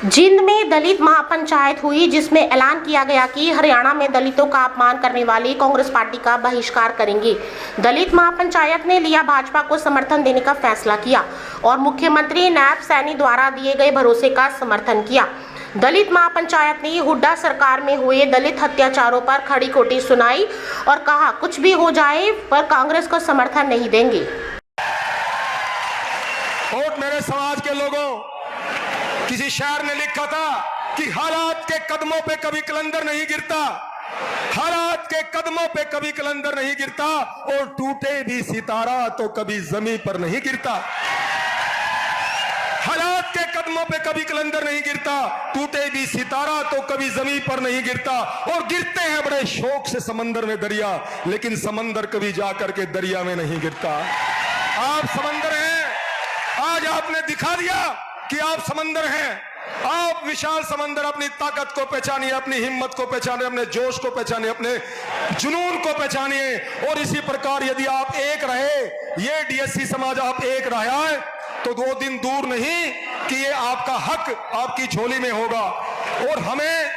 जींद में दलित महापंचायत हुई, जिसमें ऐलान किया गया कि हरियाणा में दलितों का अपमान करने वाली कांग्रेस पार्टी का बहिष्कार करेंगे। दलित महापंचायत ने लिया भाजपा को समर्थन देने का फैसला किया और मुख्यमंत्री नायब सैनी द्वारा दिए गए भरोसे का समर्थन किया। दलित महापंचायत ने हुड्डा सरकार में हुए दलित अत्याचारों पर खड़ी खोटी सुनाई और कहा, कुछ भी हो जाए पर कांग्रेस को समर्थन नहीं देंगे। और मेरे समाज के लोगों, किसी शायर ने लिखा था कि हालात के कदमों पे कभी कलंदर नहीं गिरता, हालात के कदमों पे कभी कलंदर नहीं गिरता, और टूटे भी सितारा तो कभी जमीन पर नहीं गिरता। हालात के कदमों पे कभी कलंदर नहीं गिरता, टूटे भी सितारा तो कभी जमीन पर नहीं गिरता, और गिरते हैं बड़े शौक से समंदर में दरिया, लेकिन समंदर कभी जाकर के दरिया में नहीं गिरता। आप समंदर हैं, आज आपने दिखा दिया कि आप समंदर हैं। आप विशाल समंदर, अपनी ताकत को पहचानिए, अपनी हिम्मत को पहचानिए, अपने जोश को पहचानिए, अपने जुनून को पहचानिए। और इसी प्रकार यदि आप एक रहे, ये डीएससी समाज आप एक रहा है, तो 2 दिन दूर नहीं कि ये आपका हक आपकी झोली में होगा। और हमें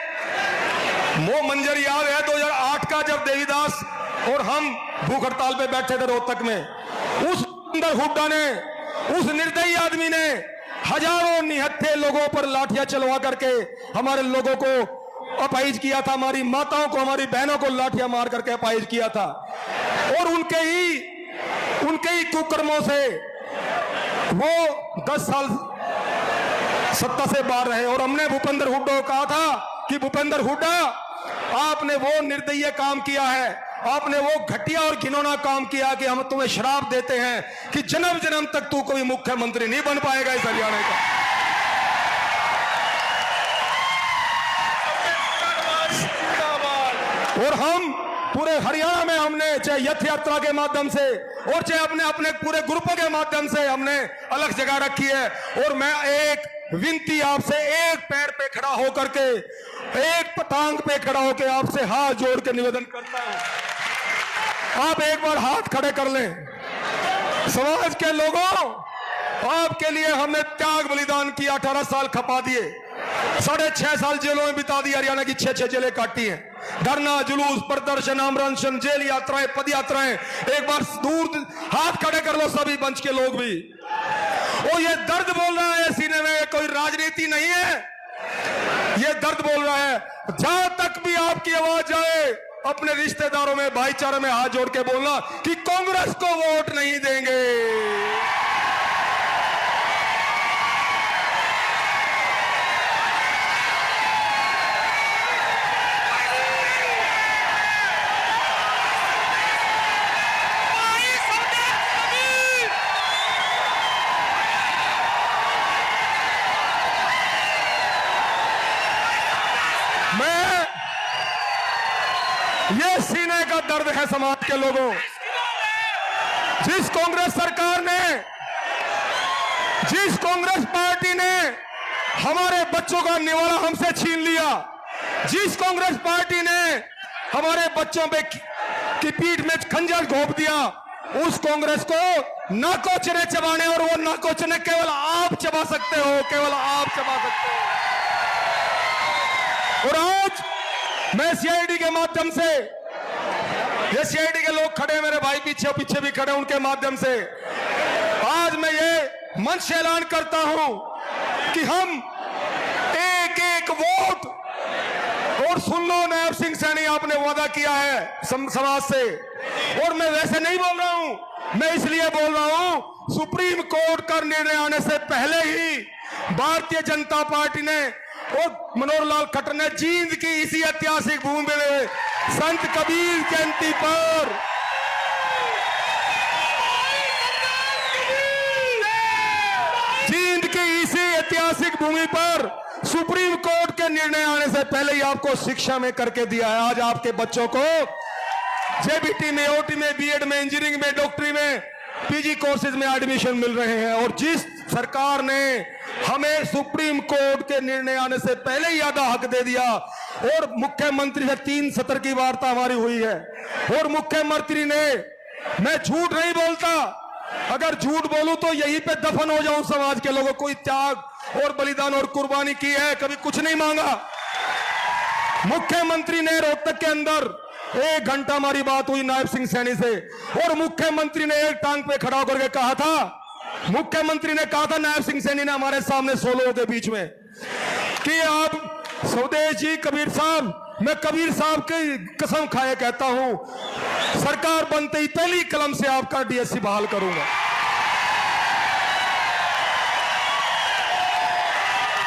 वो मंजर याद है 2008 का, जब देवीदास और हम भूख हड़ताल पे बैठे थे रोहतक में। उस अंदर हुड्डा ने, उस निर्दयी आदमी ने हजारों निहत्थे लोगों पर लाठियां चलवा करके हमारे लोगों को अपाहिज किया था, हमारी माताओं को, हमारी बहनों को लाठियां मार करके अपाहिज किया था। और उनके ही कुकर्मों से वो 10 साल सत्ता से बाहर रहे। और हमने भूपेंद्र हुड्डा को कहा था कि भूपेंद्र हुड्डा, आपने वो निर्दयी काम किया है, आपने वो घटिया और घिनौना काम किया कि हम तुम्हें श्राप देते हैं कि जन्म जन्म तक तू कोई मुख्यमंत्री नहीं बन पाएगा इस हरियाणा का। और हम पूरे हरियाणा में हमने चाहे यथ यात्रा के माध्यम से और चाहे अपने पूरे ग्रुपों के माध्यम से हमने अलग जगह रखी है। और मैं एक विनती आपसे, एक पैर पे खड़ा होकर के, एक पटांग पे खड़ा होकर आपसे हाथ जोड़ के निवेदन करता हूं, आप एक बार हाथ खड़े कर लें। समाज के लोगों, आपके लिए हमने त्याग बलिदान किया, 18 साल खपा दिए, 6.5 साल जेलों में बिता दी, हरियाणा की 6 जेलें काटी हैं। धरना, जुलूस, प्रदर्शन, आमरण, जेल यात्राएं, पद यात्राएं। एक बार दूर हाथ खड़े कर लो सभी मंच के लोग भी। और ये दर्द बोल रहा है सीने में, कोई राजनीति नहीं है, ये दर्द बोल रहा है। जहां तक भी आपकी आवाज जाए, अपने रिश्तेदारों में, भाईचारे में हाथ जोड़ के बोलना कि कांग्रेस को वोट नहीं देंगे। ये सीने का दर्द है समाज के लोगों। जिस कांग्रेस सरकार ने, जिस कांग्रेस पार्टी ने हमारे बच्चों का निवाला हमसे छीन लिया, जिस कांग्रेस पार्टी ने हमारे बच्चों पे की पीठ में खंजर घोंप दिया, उस कांग्रेस को ना कोचने चबाने, और वो ना कोचने केवल आप चबा सकते हो, केवल आप चबा सकते हो। और आज मैं सीआईडी के माध्यम से, ये सीआईडी के लोग खड़े, मेरे भाई पीछे भी खड़े, उनके माध्यम से आज मैं ये मंच से ऐलान करता हूं कि हम एक वोट। और सुन लो नायब सिंह सैनी, आपने वादा किया है समाज से, और मैं वैसे नहीं बोल रहा हूं, मैं इसलिए बोल रहा हूं, सुप्रीम कोर्ट का निर्णय आने से पहले ही भारतीय जनता पार्टी ने और मनोहर लाल खट्टर ने जींद की इसी ऐतिहासिक भूमि में संत कबीर जयंती पर जींद की इसी ऐतिहासिक भूमि पर सुप्रीम कोर्ट के निर्णय आने से पहले ही आपको शिक्षा में करके दिया है। आज आपके बच्चों को जेबीटी में, ओटी में, बीएड में, इंजीनियरिंग में, डॉक्टरी में, पीजी कोर्सेज में एडमिशन मिल रहे हैं। और जिस सरकार ने हमें सुप्रीम कोर्ट के निर्णय आने से पहले ही आधा हक दे दिया, और मुख्यमंत्री से 3 सत्र की वार्ता हमारी हुई है, और मुख्यमंत्री ने, मैं झूठ नहीं बोलता, अगर झूठ बोलूं तो यहीं पे दफन हो जाऊं समाज के लोगों। कोई त्याग और बलिदान और कुर्बानी की है, कभी कुछ नहीं मांगा। मुख्यमंत्री ने रोहतक के अंदर 1 घंटा हमारी बात हुई नायब सिंह सैनी से, और मुख्यमंत्री ने एक टांग पे खड़ा होकर के कहा था, मुख्यमंत्री ने कहा था नायब सिंह सैनी ने हमारे सामने 100 लोगों के बीच में, कि आप स्वदेश जी कबीर साहब, मैं कबीर साहब की कसम खाए कहता हूं, सरकार बनते ही पहली कलम से आपका डीएससी बहाल करूंगा।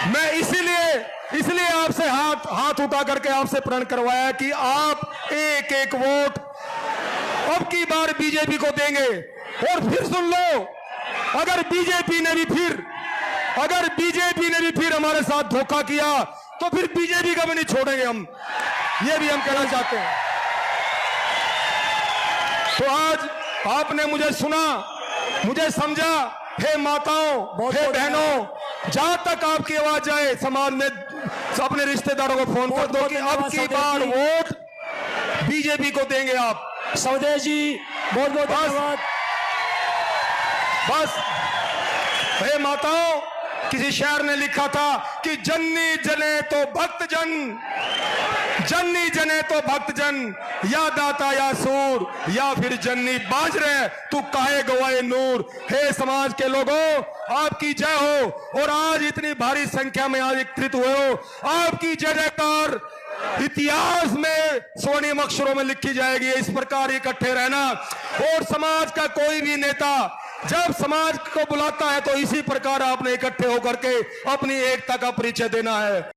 मैं इसलिए आपसे हाथ उठा करके आपसे प्रण करवाया कि आप एक एक वोट अब की बार बीजेपी को देंगे। और फिर सुन लो, अगर बीजेपी ने भी फिर हमारे साथ धोखा किया तो फिर बीजेपी का भी नहीं छोड़ेंगे हम, ये भी हम कहना चाहते हैं। तो आज आपने मुझे सुना, मुझे समझा। हे माताओं, हे बहनों, जहां तक आपकी आवाज जाए समाज में, अपने रिश्तेदारों को फोन कर दो कि अब की बार वोट बीजेपी को देंगे आप। स्वदेश जी बहुत बहुत धन्यवाद। बस हे माताओं, किसी शायर ने लिखा था कि जन्नी जने तो भक्तजन, जन्नी जने तो भक्तजन, या दाता या सूर, या फिर जन्नी बाज रहे तू काहे गवाए नूर। हे समाज के लोगों, आपकी जय हो। और आज इतनी भारी संख्या में आज एकत्रित हुए हो, आपकी जय जयकार इतिहास में स्वर्णिम अक्षरों में लिखी जाएगी। इस प्रकार इकट्ठे रहना। और समाज का कोई भी नेता जब समाज को बुलाता है तो इसी प्रकार आपने इकट्ठे होकर के अपनी एकता का परिचय देना है।